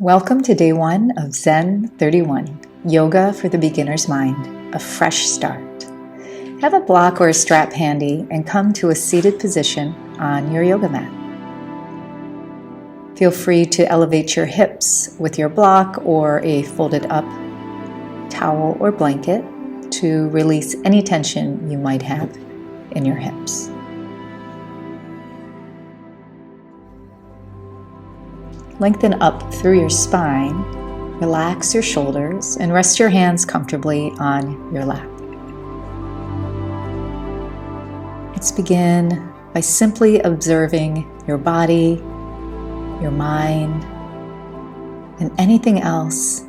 Welcome to day 1 of ZEN31, Yoga for the Beginner's Mind, a fresh start. Have a block or a strap handy and come to a seated position on your yoga mat. Feel free to elevate your hips with your block or a folded up towel or blanket to release any tension you might have in your hips. Lengthen up through your spine, relax your shoulders, and rest your hands comfortably on your lap. Let's begin by simply observing your body, your mind, and anything else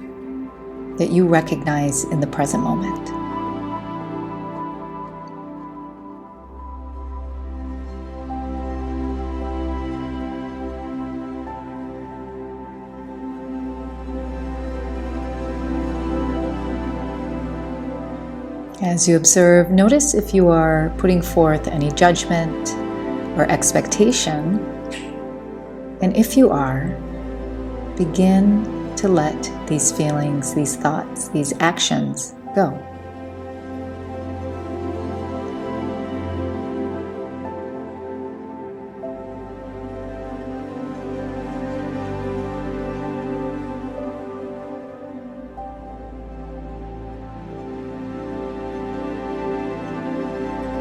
that you recognize in the present moment. As you observe, notice if you are putting forth any judgment or expectation, and if you are, begin to let these feelings, these thoughts, these actions go.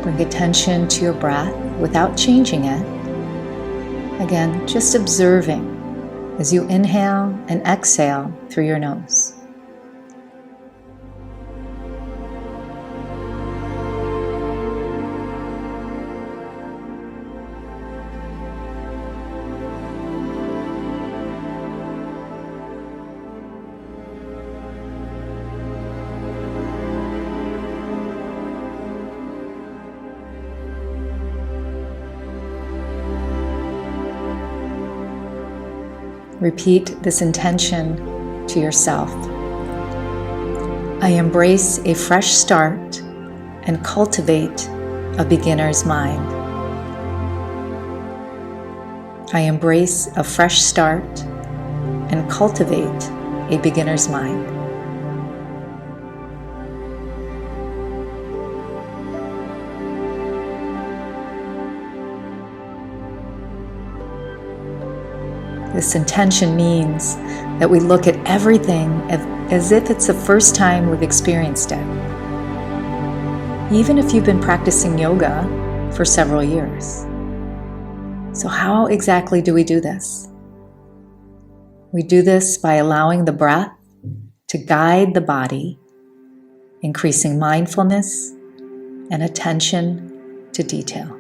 Bring attention to your breath without changing it. Again, just observing as you inhale and exhale through your nose. Repeat this intention to yourself. I embrace a fresh start and cultivate a beginner's mind. I embrace a fresh start and cultivate a beginner's mind. This intention means that we look at everything as if it's the first time we've experienced it. Even if you've been practicing yoga for several years. So how exactly do we do this? We do this by allowing the breath to guide the body, increasing mindfulness and attention to detail.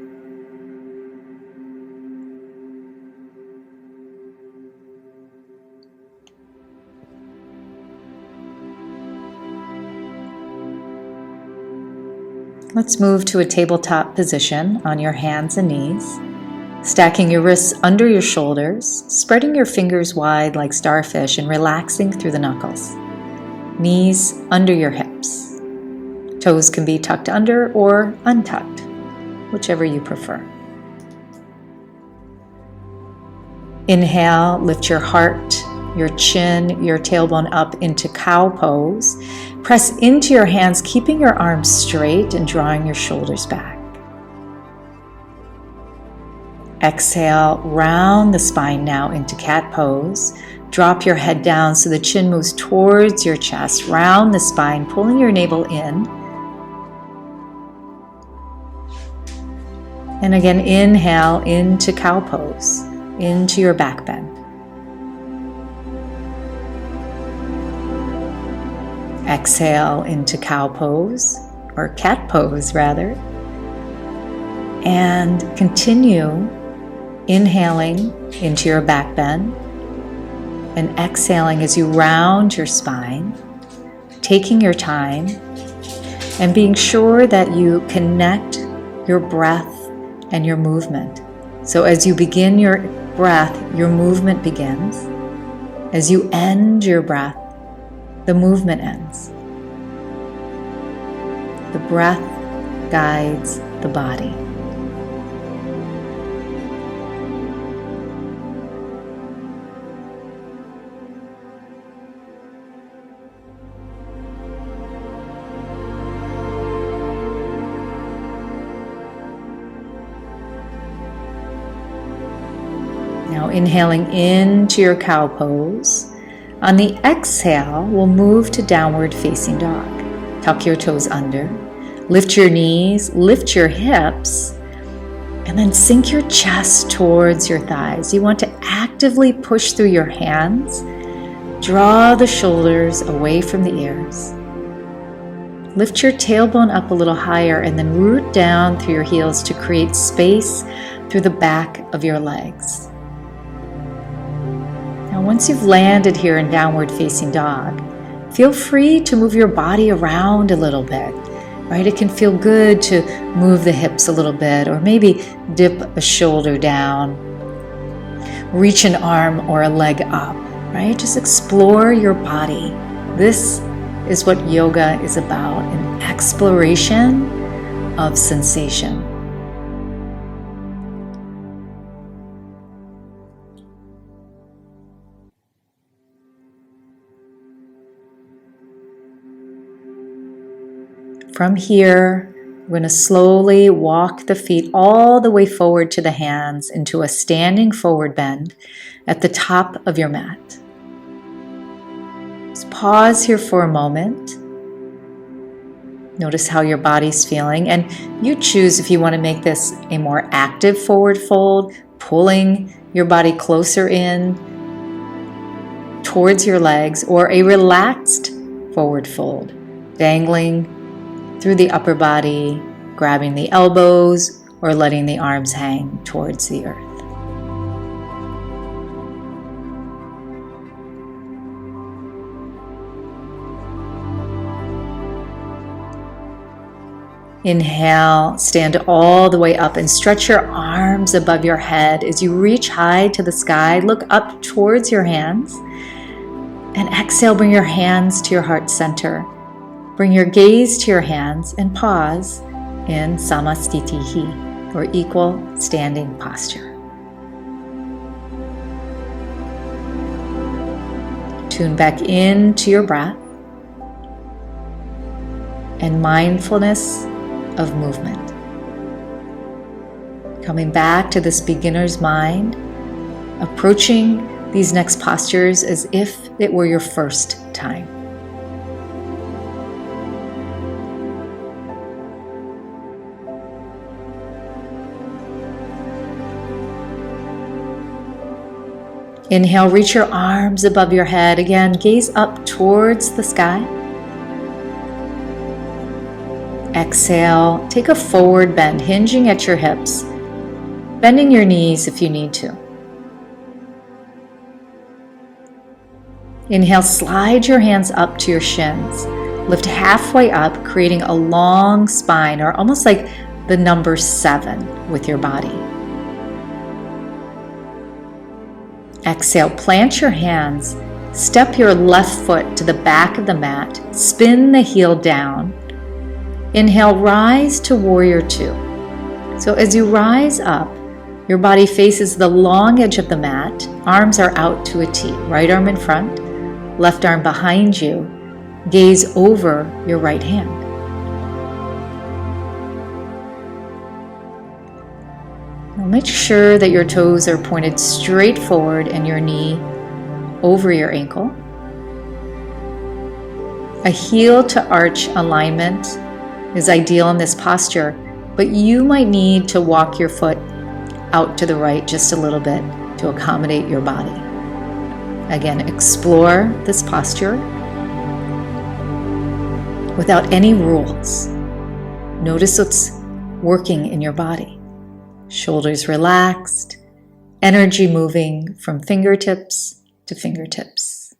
Let's move to a tabletop position on your hands and knees, stacking your wrists under your shoulders, spreading your fingers wide like starfish and relaxing through the knuckles. Knees under your hips. Toes can be tucked under or untucked, whichever you prefer. Inhale, lift your heart, your chin, your tailbone up into cow pose. Press into your hands, keeping your arms straight and drawing your shoulders back. Exhale, round the spine now into cat pose. Drop your head down so the chin moves towards your chest. Round the spine, pulling your navel in. And again, inhale into cow pose, into your back bend. Exhale into cow pose, or cat pose rather, and continue inhaling into your back bend and exhaling as you round your spine, taking your time and being sure that you connect your breath and your movement. So as you begin your breath, your movement begins. As you end your breath, the movement ends. The breath guides the body. Now inhaling into your cow pose. On the exhale, we'll move to downward facing dog. Tuck your toes under, lift your knees, lift your hips, and then sink your chest towards your thighs. You want to actively push through your hands. Draw the shoulders away from the ears. Lift your tailbone up a little higher and then root down through your heels to create space through the back of your legs. Now, once you've landed here in downward facing dog, feel free to move your body around a little bit, right? It can feel good to move the hips a little bit, or maybe dip a shoulder down, reach an arm or a leg up, right? Just explore your body. This is what yoga is about, an exploration of sensation. From here, we're going to slowly walk the feet all the way forward to the hands into a standing forward bend at the top of your mat. Just pause here for a moment. Notice how your body's feeling, and you choose if you want to make this a more active forward fold, pulling your body closer in towards your legs, or a relaxed forward fold, dangling through the upper body, grabbing the elbows, or letting the arms hang towards the earth. Inhale, stand all the way up and stretch your arms above your head. As you reach high to the sky, look up towards your hands. And exhale, bring your hands to your heart center. Bring your gaze to your hands and pause in samastitihi, or equal standing posture. Tune back into your breath and mindfulness of movement. Coming back to this beginner's mind, approaching these next postures as if it were your first time. Inhale, reach your arms above your head. Again, gaze up towards the sky. Exhale, take a forward bend, hinging at your hips, bending your knees if you need to. Inhale, slide your hands up to your shins. Lift halfway up, creating a long spine, or almost like the number 7 with your body. Exhale, plant your hands, step your left foot to the back of the mat, spin the heel down. Inhale, rise to warrior 2. So as you rise up, your body faces the long edge of the mat, arms are out to a T, right arm in front, left arm behind you, gaze over your right hand. Now make sure that your toes are pointed straight forward and your knee over your ankle. A heel to arch alignment is ideal in this posture, but you might need to walk your foot out to the right just a little bit to accommodate your body. Again, explore this posture without any rules. Notice what's working in your body. Shoulders relaxed, energy moving from fingertips to fingertips.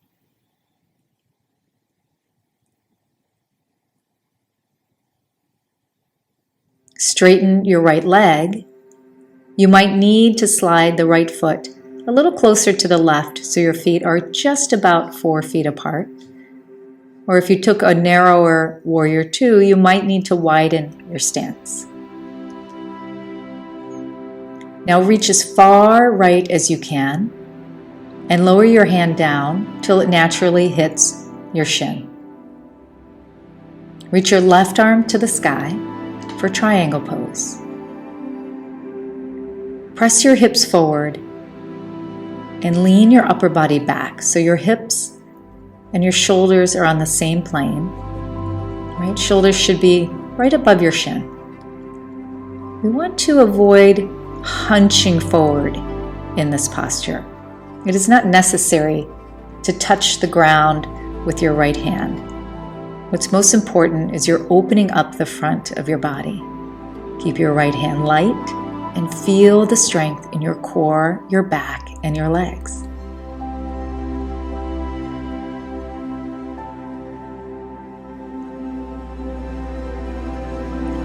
Straighten your right leg. You might need to slide the right foot a little closer to the left so your feet are just about 4 feet apart. Or if you took a narrower warrior 2, you might need to widen your stance. Now reach as far right as you can and lower your hand down till it naturally hits your shin. Reach your left arm to the sky for triangle pose. Press your hips forward and lean your upper body back so your hips and your shoulders are on the same plane. Right? Shoulders should be right above your shin. We want to avoid hunching forward in this posture. It is not necessary to touch the ground with your right hand. What's most important is you're opening up the front of your body. Keep your right hand light and feel the strength in your core, your back, and your legs.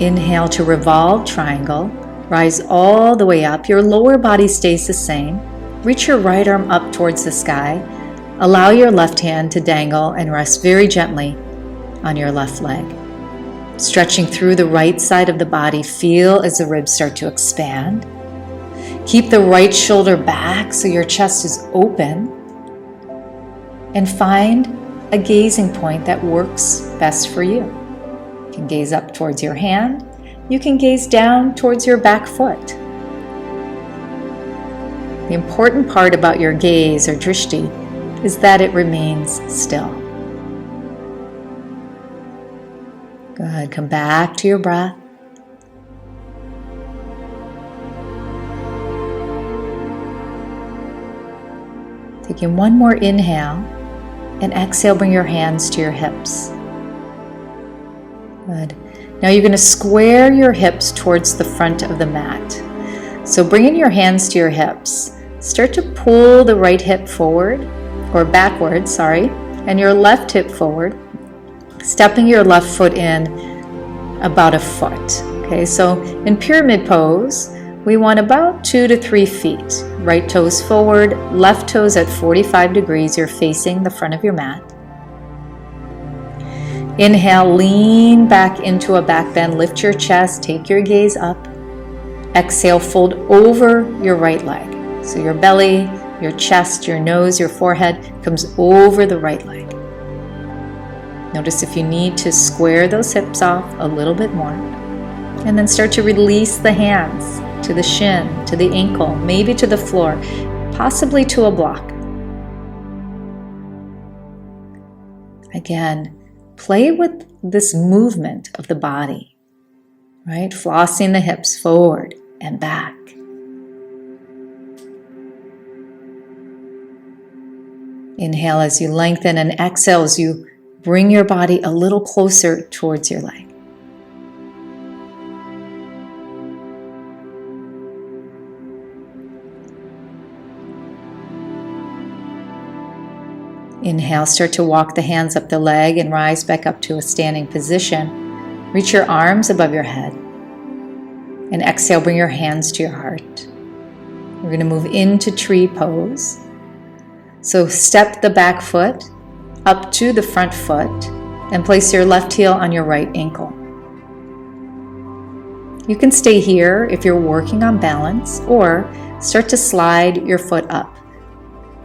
Inhale to revolve triangle. Rise all the way up. Your lower body stays the same. Reach your right arm up towards the sky. Allow your left hand to dangle and rest very gently on your left leg. Stretching through the right side of the body, feel as the ribs start to expand. Keep the right shoulder back so your chest is open. And find a gazing point that works best for you. You can gaze up towards your hand. You can gaze down towards your back foot. The important part about your gaze or drishti is that it remains still. Good. Come back to your breath. Taking one more inhale and exhale, bring your hands to your hips. Good. Now you're going to square your hips towards the front of the mat. So bringing your hands to your hips, start to pull the right hip forward, or backwards, and your left hip forward, stepping your left foot in about a foot. Okay, so in pyramid pose, we want about 2 to 3 feet. Right toes forward, left toes at 45 degrees. You're facing the front of your mat. Inhale, lean back into a back bend. Lift your chest, take your gaze up. Exhale, fold over your right leg. So your belly, your chest, your nose, your forehead comes over the right leg. Notice if you need to square those hips off a little bit more. And then start to release the hands to the shin, to the ankle, maybe to the floor, possibly to a block. Again, play with this movement of the body, right? Flossing the hips forward and back. Inhale as you lengthen and exhale as you bring your body a little closer towards your leg. Inhale, start to walk the hands up the leg and rise back up to a standing position. Reach your arms above your head. And exhale, bring your hands to your heart. We're going to move into tree pose. So step the back foot up to the front foot and place your left heel on your right ankle. You can stay here if you're working on balance, or start to slide your foot up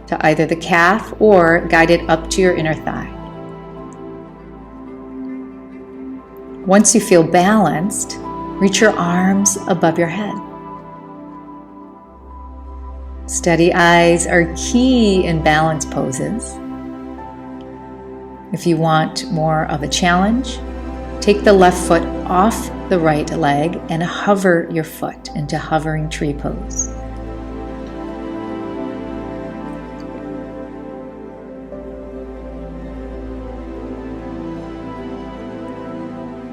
to either the calf or guide it up to your inner thigh. Once you feel balanced, reach your arms above your head. Steady eyes are key in balance poses. If you want more of a challenge, take the left foot off the right leg and hover your foot into hovering tree pose.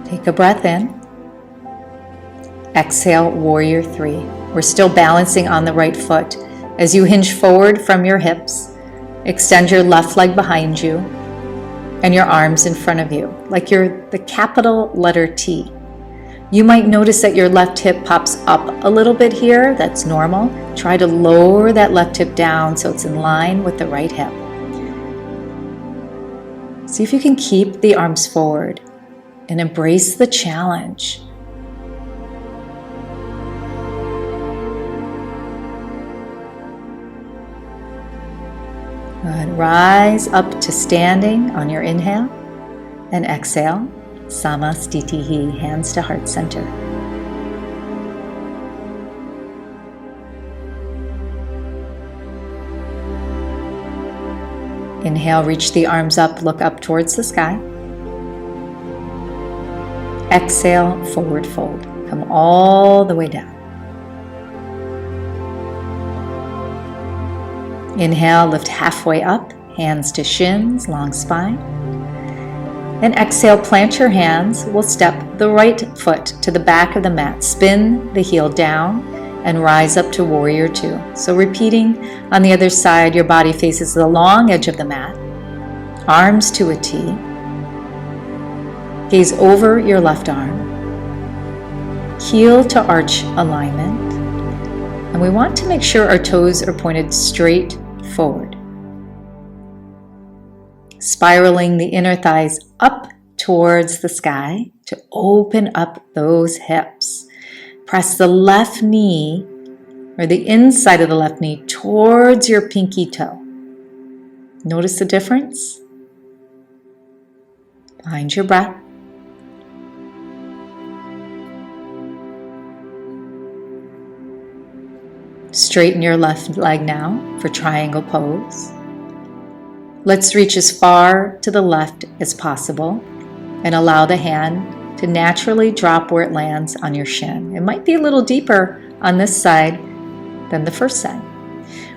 Take a breath in. Exhale, warrior 3. We're still balancing on the right foot. As you hinge forward from your hips, extend your left leg behind you and your arms in front of you, like you're the capital letter T. You might notice that your left hip pops up a little bit here. That's normal. Try to lower that left hip down so it's in line with the right hip. See if you can keep the arms forward and embrace the challenge. Good. Rise up to standing on your inhale and exhale. Samastitihi, hands to heart center. Inhale, reach the arms up, look up towards the sky. Exhale, forward fold. Come all the way down. Inhale, lift halfway up, hands to shins, long spine. And exhale, plant your hands. We'll step the right foot to the back of the mat. Spin the heel down and rise up to warrior two. So repeating on the other side, your body faces the long edge of the mat. Arms to a T. Gaze over your left arm. Heel to arch alignment. And we want to make sure our toes are pointed straight forward. Spiraling the inner thighs up towards the sky to open up those hips. Press the left knee or the inside of the left knee towards your pinky toe. Notice the difference? Find your breath. Straighten your left leg now for triangle pose. Let's reach as far to the left as possible and allow the hand to naturally drop where it lands on your shin. It might be a little deeper on this side than the first side.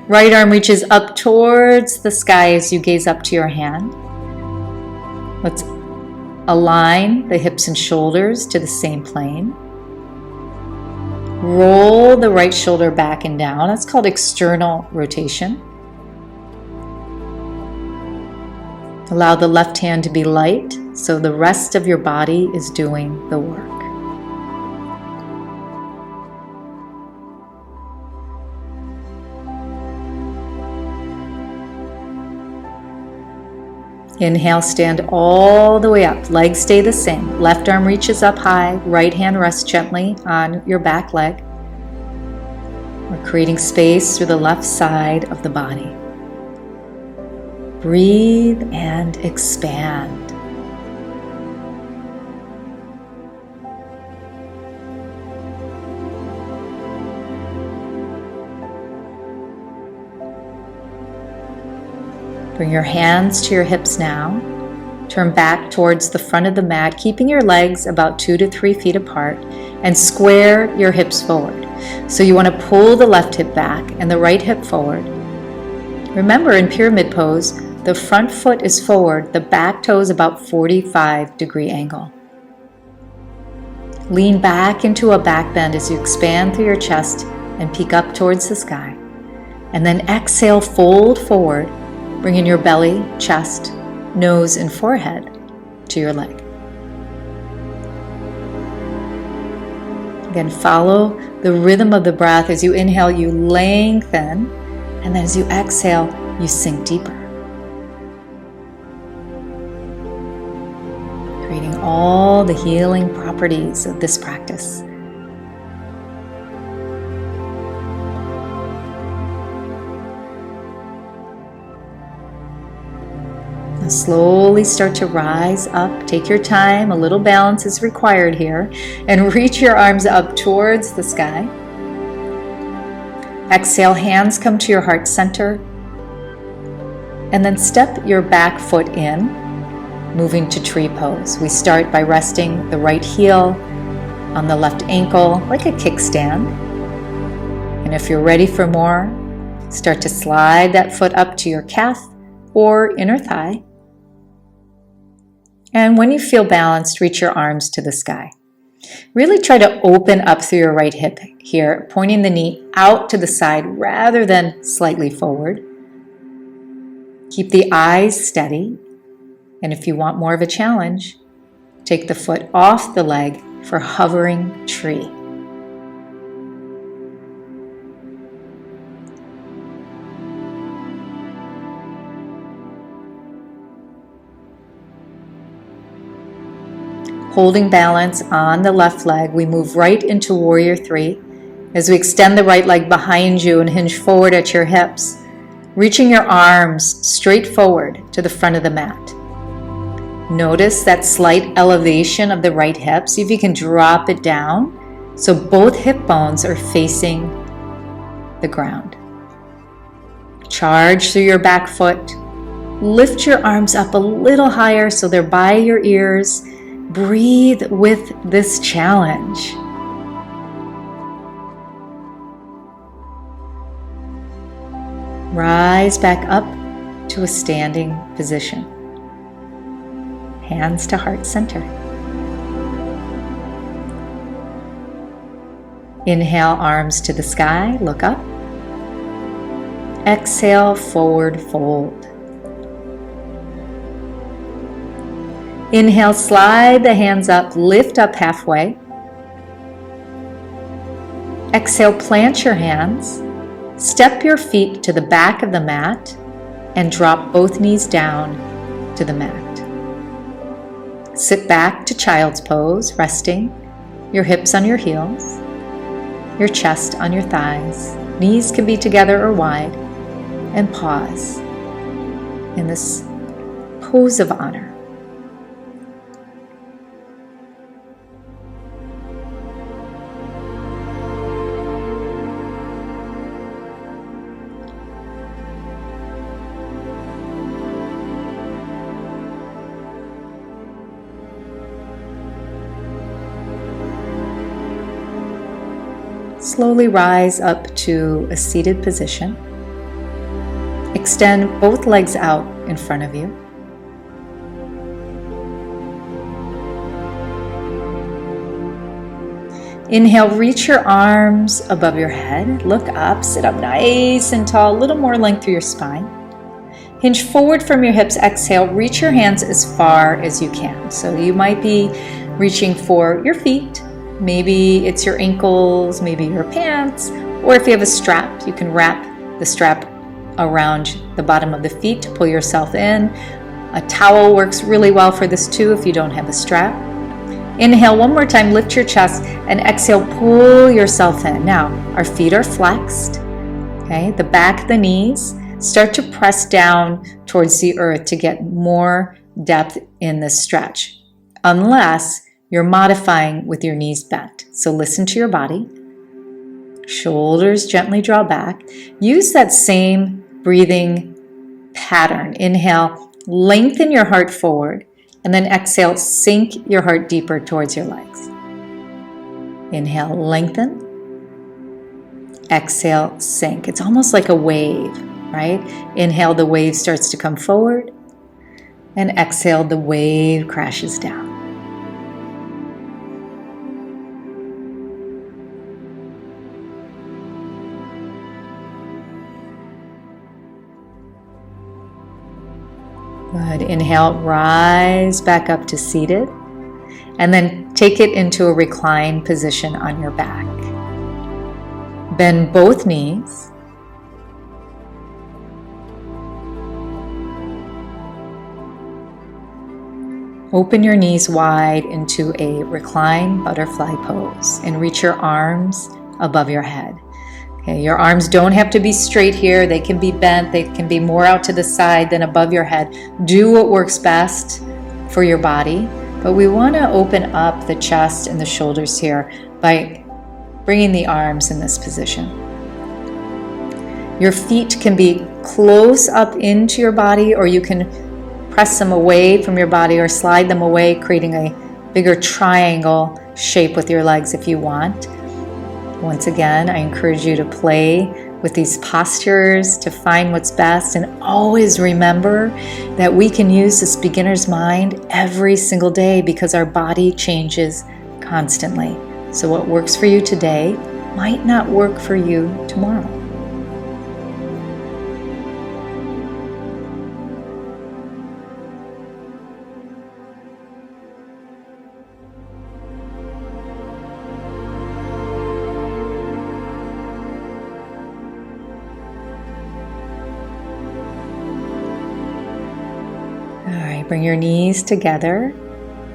Right arm reaches up towards the sky as you gaze up to your hand. Let's align the hips and shoulders to the same plane. Roll the right shoulder back and down. That's called external rotation. Allow the left hand to be light so the rest of your body is doing the work. Inhale, stand all the way up. Legs stay the same. Left arm reaches up high. Right hand rests gently on your back leg. We're creating space through the left side of the body. Breathe and expand. Bring your hands to your hips now. Turn back towards the front of the mat, keeping your legs about 2 to 3 feet apart, and square your hips forward. So you want to pull the left hip back and the right hip forward. Remember, in pyramid pose, the front foot is forward, the back toe is about 45-degree angle. Lean back into a back bend as you expand through your chest and peek up towards the sky. And then exhale, fold forward, bringing your belly, chest, nose, and forehead to your leg. Again, follow the rhythm of the breath. As you inhale, you lengthen, and then as you exhale, you sink deeper. Creating all the healing properties of this practice. Now slowly start to rise up. Take your time. A little balance is required here. And reach your arms up towards the sky. Exhale, hands come to your heart center. And then step your back foot in, moving to tree pose. We start by resting the right heel on the left ankle like a kickstand. And if you're ready for more, start to slide that foot up to your calf or inner thigh. And when you feel balanced, reach your arms to the sky. Really try to open up through your right hip here, pointing the knee out to the side rather than slightly forward. Keep the eyes steady. And if you want more of a challenge, take the foot off the leg for hovering tree. Holding balance on the left leg, we move right into warrior three as we extend the right leg behind you and hinge forward at your hips, reaching your arms straight forward to the front of the mat. Notice that slight elevation of the right hip. See if you can drop it down so both hip bones are facing the ground. Charge through your back foot. lift your arms up a little higher so they're by your ears. Breathe with this challenge. Rise back up to a standing position. Hands to heart center. Inhale, arms to the sky, look up. Exhale, forward fold. Inhale, slide the hands up, lift up halfway. Exhale, plant your hands. Step your feet to the back of the mat and drop both knees down to the mat. Sit back to child's pose, resting your hips on your heels, your chest on your thighs. Knees can be together or wide. And pause in this pose of honor. Slowly rise up to a seated position. Extend both legs out in front of you. Inhale, reach your arms above your head. Look up, sit up nice and tall, a little more length through your spine. Hinge forward from your hips. Exhale, reach your hands as far as you can. So you might be reaching for your feet. Maybe it's your ankles, maybe your pants, or if you have a strap, you can wrap the strap around the bottom of the feet to pull yourself in. A towel works really well for this too if you don't have a strap. Inhale one more time, lift your chest, and exhale, pull yourself in. Now, our feet are flexed, okay? The back of the knees start to press down towards the earth to get more depth in this stretch, unless you're modifying with your knees bent. So listen to your body. Shoulders gently draw back. Use that same breathing pattern. Inhale, lengthen your heart forward, and then exhale, sink your heart deeper towards your legs. Inhale, lengthen. Exhale, sink. It's almost like a wave, right? Inhale, the wave starts to come forward, and exhale, the wave crashes down. Good. Inhale, rise back up to seated, and then take it into a recline position on your back. Bend both knees. Open your knees wide into a recline butterfly pose and reach your arms above your head. Okay, your arms don't have to be straight here. They can be bent. They can be more out to the side than above your head. Do what works best for your body. But we want to open up the chest and the shoulders here by bringing the arms in this position. Your feet can be close up into your body, or you can press them away from your body or slide them away, creating a bigger triangle shape with your legs if you want. Once again, I encourage you to play with these postures to find what's best, and always remember that we can use this beginner's mind every single day because our body changes constantly. So what works for you today might not work for you tomorrow. Bring your knees together,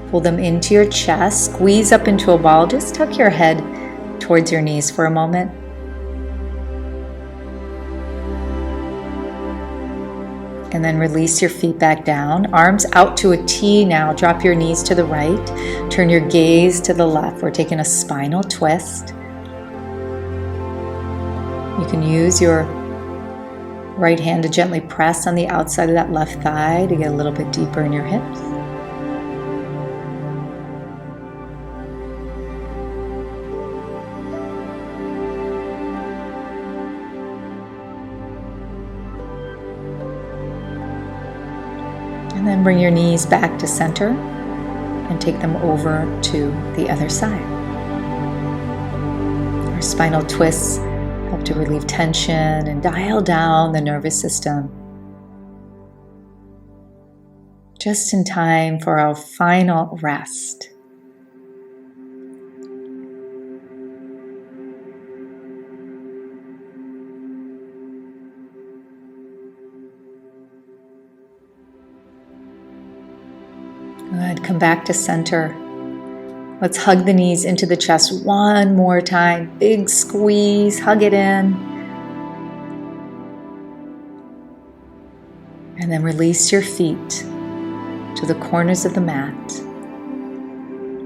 pull them into your chest, squeeze up into a ball, just tuck your head towards your knees for a moment. And then release your feet back down, arms out to a T now, drop your knees to the right, turn your gaze to the left. We're taking a spinal twist. You can use your Right hand to gently press on the outside of that left thigh to get a little bit deeper in your hips. And then bring your knees back to center and take them over to the other side. Our spinal twists help to relieve tension and dial down the nervous system. Just in time for our final rest. Good. Come back to center. Let's hug the knees into the chest one more time. Big squeeze, hug it in. And then release your feet to the corners of the mat.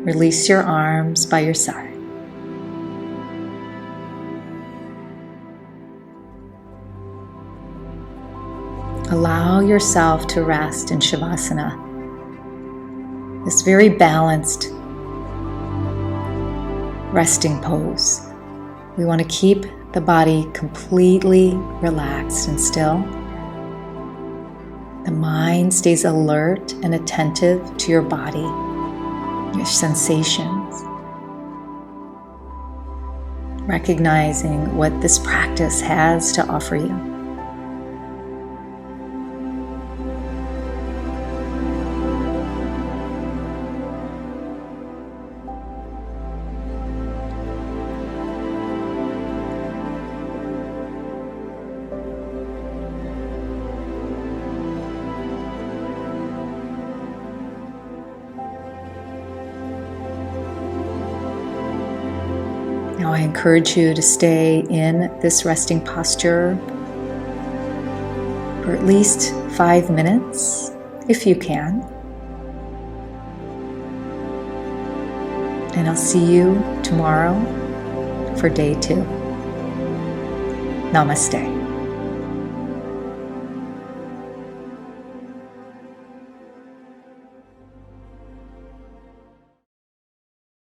Release your arms by your side. Allow yourself to rest in Shavasana. This very balanced resting pose. We want to keep the body completely relaxed and still. The mind stays alert and attentive to your body, your sensations. Recognizing what this practice has to offer you. Now I encourage you to stay in this resting posture for at least 5 minutes, if you can. And I'll see you tomorrow for day 2. Namaste.